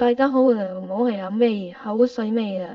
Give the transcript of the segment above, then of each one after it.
大家好啊，唔好係飲味口水味啊！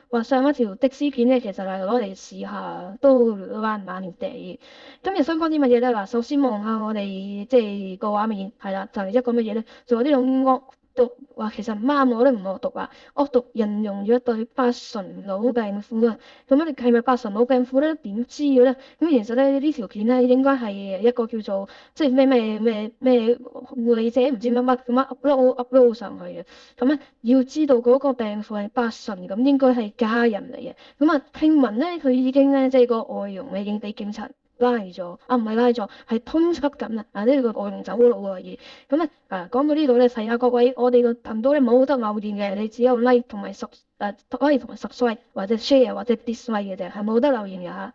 話上一條的士片咧，其實係攞嚟試下，都爛地。今日想講啲乜嘢咧？嗱，首先望下我哋即係個畫面，係啦，就係一個乜嘢咧？仲有呢種惡毒，話其實唔啱我都唔惡毒啊！惡毒形容咗一對八旬老病夫啊！咁你係咪八旬老病夫咧？點知嘅咧？咁其實咧呢條片咧應該係一個叫做即係咩護理者唔知乜乜咁樣 upload 上去嘅。咁咧要知道嗰個病婦係八旬，咁應該係家人嚟嘅。咁啊，聽聞咧佢已經咧即係個外傭咧已經俾警察拉咗，唔係拉咗，係通緝緊啊！呢個外傭走佬喎而。咁咧講到呢度咧，提下各位，我哋個頻道咧冇得留言嘅，你只有 like 同埋like 同埋 subscribe 或者 share 或者 dislike 嘅啫，係冇得留言嘅嚇。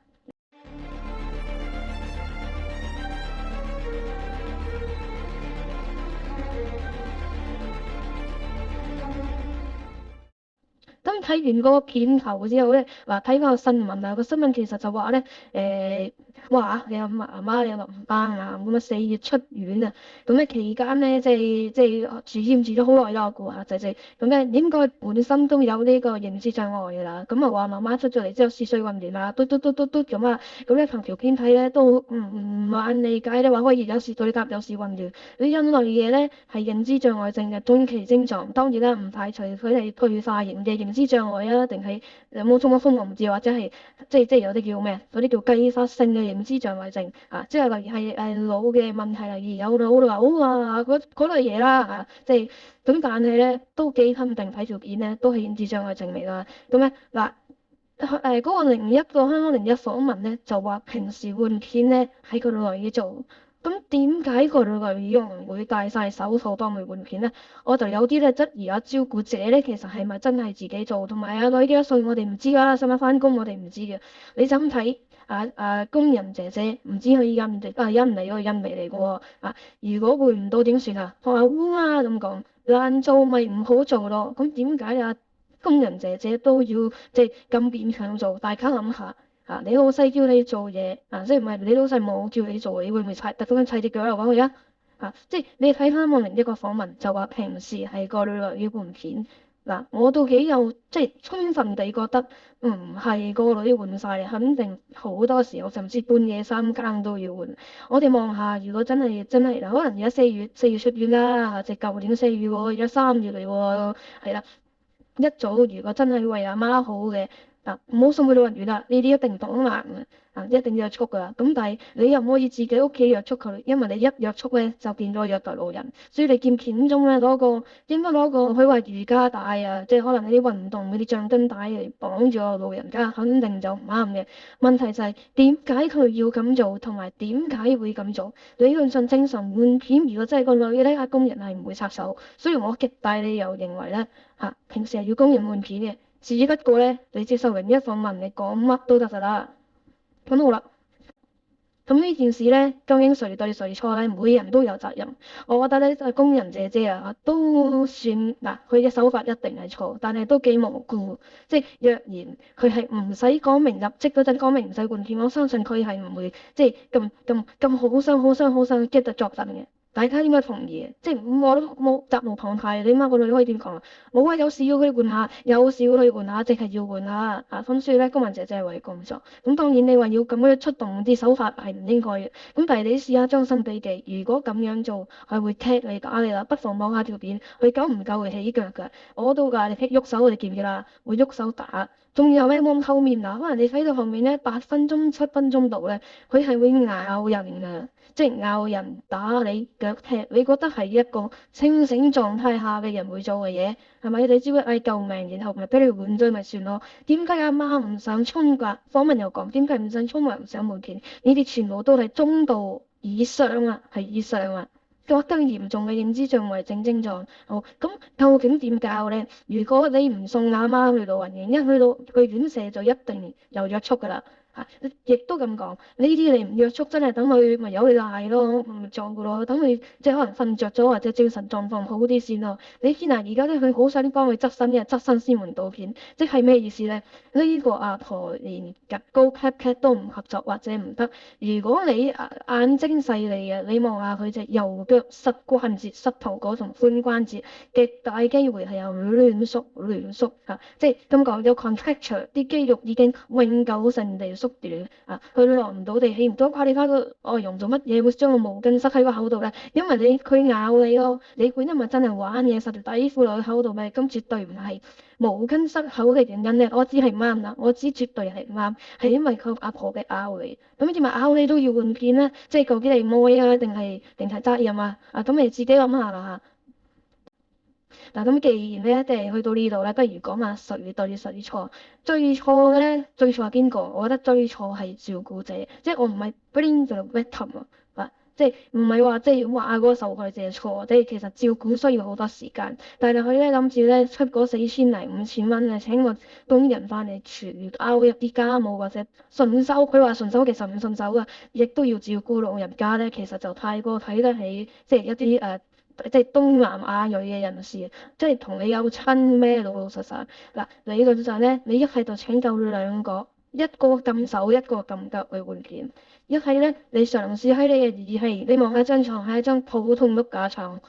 咁睇完嗰個片頭之後咧，睇翻個新聞啊，個新聞其實就話咧，話你阿媽媽你阿林班啊，咁啊4月出院啊，咁咧期間咧即係住院住咗好耐啦，我估下仔仔，咁咧應該本身都有呢個認知障礙㗎啦，咁啊話媽媽出咗嚟之後嗜睡混亂啊，嘟咁啊，咁咧憑條片睇咧都唔難理解咧，話可以有時對答有時混亂，呢一類嘢咧係認知障礙症嘅短期症狀，當然啦唔排除佢係退化型嘅認知障礙啊，定係冇中風我唔知，或者係即係有啲叫咩？嗰啲叫繼發性嘅認知障礙症啊，即係例如係腦嘅問題，例如有腦瘤啊嗰類嘢啦即係咁，但係咧都幾肯定睇條片咧都係認知障礙症嚟㗎。咁咧嗰個香港01訪問咧就話平時換片咧喺個女做。咁點解個女傭會戴晒手套幫佢換片咧？我就有啲咧質疑照顧者咧，其實係咪真係自己做？同埋女幾多歲我哋唔知啦，使唔使返工我哋唔知嘅。你就咁睇工人姐姐，唔知佢印嚟嗰個印尼嚟嘅喎如果換唔到點算啊？學下烏鴉咁講，難做咪唔好做咯。咁點解工人姐姐都要即係咁勉強做？大家諗下。你老細叫你做嘢即係唔係你老細冇叫你做，你會唔會特登砌隻腳嚟講佢即係你睇翻我另一個訪問，就話平時係個女要換片我都幾有即係充分地覺得唔係個女換晒，肯定好多時候甚至半夜3更都要換。我哋望下，如果真係嗱，可能而家4月出院啦，即係舊年4月喎，而家3月嚟喎，係啦，一早如果真係為阿媽好嘅。唔好送去老人院啦，呢啲一定擋硬一定要約束噶。咁但係你又唔可以自己屋企約束佢，因為你一約束咧就變咗虐待老人。所以你見片中咧應該攞個佢話瑜伽帶即係可能啲運動嗰啲橡筋帶嚟綁住個老人家，肯定就唔啱嘅。問題就係點解佢要咁做，同埋點解會咁做？理論上正常換片，如果真係個女咧，工人係唔會插手。所以我極大理由認為咧平時係要工人換片嘅。只不過咧，你接受01訪問，你講乜都得㗎啦。咁好啦，咁呢件事咧，究竟誰對誰錯咧？每人都有責任。我覺得咧，工人姐姐都算佢嘅手法一定係錯，但係都幾無辜。即係若然佢係唔使講明入職嗰陣講明唔使換片，我相信佢係唔會即係咁好傷激得作陣嘅。大家應該同意嘅，即係我都冇責無旁貸。你媽個女可以點講冇有事要佢換下，有事要佢換下，淨係要換下咁所以咧，工人姐姐係為工作。咁當然你話要咁樣出動啲手法係唔應該嘅。咁但係你試下將心比己，如果咁樣做係會踢你打你啦，不妨望下條片，佢久唔久會起腳㗎。我都㗎，你喐手你見唔見啦？會喐手打。仲有咧，望後面可能你睇到後面咧8分鐘、7分鐘度咧，佢係會咬人㗎。即係咬人、打你、腳踢，你覺得係一個清醒狀態下嘅人會做嘅嘢，係咪？你只會嗌救命，然後咪俾你換咗咪算咯？點解阿媽唔想衝㗎？訪問又講點解唔想衝或唔想換片？呢啲全部都係中度以上係以上覺得嚴重嘅認知障礙症症狀。好，咁究竟點教咧？如果你唔送阿媽去老人院，一去到院舍就一定有約束㗎啦。亦都咁講，呢啲你唔約束，真係等佢咪由佢賴咯，咪撞佢咯，等佢即係可能瞓着咗或者精神狀況好啲先咯。你見而家咧，佢好想幫佢側身嘅側身先門刀片，即係咩意思咧？呢個阿婆連日高 pat pat 都唔合作或者唔得。如果你眼睛細膩嘅，你望下佢隻右腳膝關節、膝頭哥同髖關節，極大機會係有攣縮即係咁講有 contracture， 啲肌肉已經永久性地縮短佢落唔到地，起唔到胯，你睇個外傭做乜嘢會將個毛巾塞喺個口度咧？因為佢咬你咯，你估因為真係玩嘢，塞條底褲落去口度咩？咁絕對唔係毛巾塞口嘅原因咧，我知係唔啱啦，我知絕對係唔啱，係因為佢阿婆嘅咬你，咁點解咬你都要換片咧？即係究竟係愛啊，定係責任啊？咁你自己諗下啦嗱，咁既然咧，即係去到呢度咧，不如講下誰對誰錯。最錯嘅咧，最錯係邊個？我覺得最錯係照顧者，即係我唔係 blame the victim 即係唔係話即係話嗰個受害者錯，即係其實照顧需要好多時間，但係佢咧諗住咧出嗰4000零5000蚊咧請個工人翻嚟全包一啲家務或者順手，佢話順手其實唔順手噶，亦都要照顧老人家咧，其實就太過睇得起即係一啲即係東南亞裔嘅人士，即係同你有親咩老老實實嗱，理論上咧，你一係就請夠兩個，一個撳手，一個撳腳去換片。一係咧，你嘗試喺你嘅儀器，你望下張床係一張普通碌架床。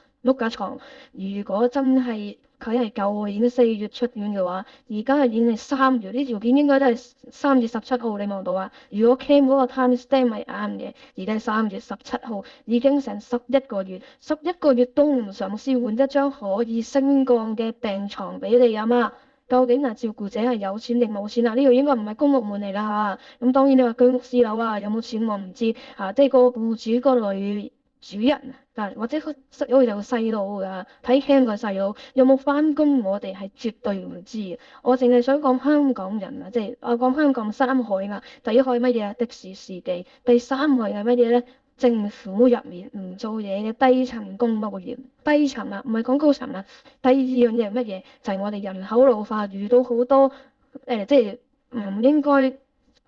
如果真係佢係舊年4月出院嘅話，而家已經係3月，呢條片應該都係3月17號，你望到啊？如果 cam 嗰個 time stamp 係啱嘅，而家係3月17號，已經成11個月，11個月都唔嘗試換一張可以升降嘅病床俾你啊媽！究竟照顧者係有錢定冇錢啊？呢度應該唔係公屋門嚟啦嚇。咁當然你話居屋私樓有冇錢我唔知即係個戶主個女主人或者佢有個細佬㗎，睇 cam 個細佬有冇返工，我哋係絕對唔知。我淨係想講香港人即係我講香港3害第一害乜嘢？的士司機。第3害係乜嘢咧？政府入面唔做嘢嘅低層公務員，低層唔係講高層第二樣嘢係乜嘢？就係我哋人口老化，遇到好多即係唔應該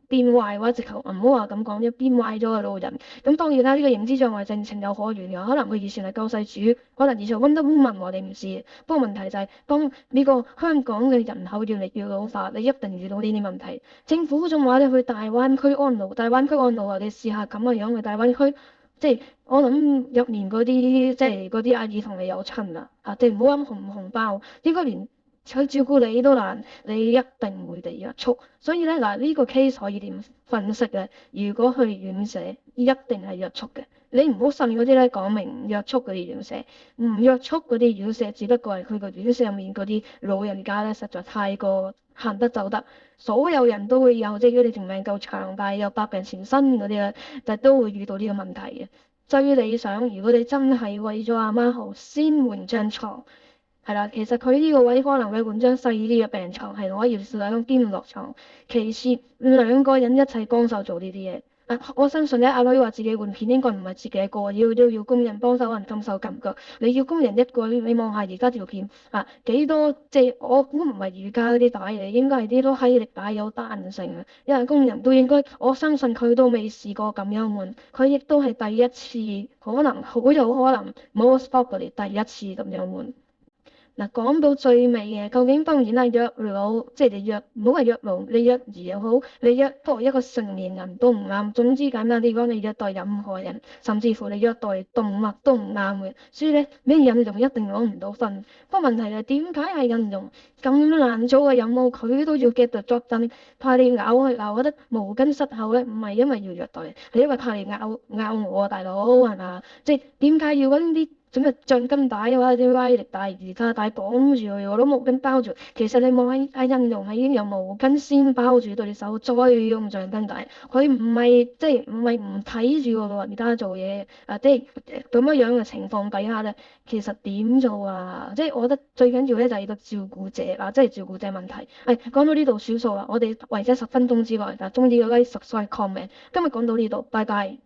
變壞或者直頭唔好話咁講，變壞咗嘅老人。咁當然啦，呢個認知障礙症情有可原嘅，可能佢以前係救世主，可能以前 Wonder Woman 我哋唔知。不過問題就係當呢個香港嘅人口越嚟越老化，你一定遇到呢啲問題。政府仲話你去大灣區安老，你試下咁嘅樣去大灣區，即係我諗入面嗰啲即係嗰啲阿姨同你有親即係唔好諗紅唔紅包，應該連佢照顧你都難，你一定會被約束。所以咧呢個 case 可以點分析咧？如果去院舍，一定係約束嘅。你唔好信嗰啲咧講明唔約束嗰啲院舍，唔約束嗰啲院舍，只不過係佢個院舍入面嗰啲老人家咧，實在太過行得走得，所有人都會有，即係如果你條命夠長，但係有百病纏身嗰啲咧，就都會遇到呢個問題嘅。最理想，如果你真係為咗阿媽好，先換張床。係啦，其實佢呢個位可能會換張細啲嘅病床，係可以兩邊落床。其次，兩個人一齊幫手做呢啲嘢。我相信咧，阿女話自己換片應該唔係自己一個，要工人幫手，可能撳手撳腳。你要工人一個，你望下而家條片幾多？即係我估唔係瑜伽嗰啲帶嚟，應該係啲都閪力帶有彈性嘅。因為工人都應該，我相信佢都未試過咁樣換，佢亦都係第一次，可能好有可能 most probably 第一次咁樣換。講到最尾嘅，究竟當然啦，虐老即係你虐，唔好話虐老，你虐兒又好，你虐不過一個成年人都唔啱。總之簡單啲講，你虐待任何人，甚至乎你虐待動物都唔啱嘅。所以咧，咩印傭一定攞唔到分。不過問題係點解係印傭咁難做嘅任務，佢都要 get the job done？怕你咬佢咬，我覺得毛巾塞口咧，唔係因為要虐待，係因為怕你咬我大佬係嘛？即係點解要揾啲？做咩橡筋帶嘅話，啲拉力帶、瑜伽帶綁住佢，攞毛巾包住。其實你望喺印傭係已經有毛巾先包住對手，再用橡筋帶。佢唔係即係唔係唔睇住個老人家做嘢即係咁樣嘅情況底下咧，其實點做即係我覺得最緊要咧就係個照顧者即係照顧者問題。講到呢度少數啦，我哋為咗10分鐘之內，中意嘅 like、subscribe、comment。今日講到呢度，拜拜。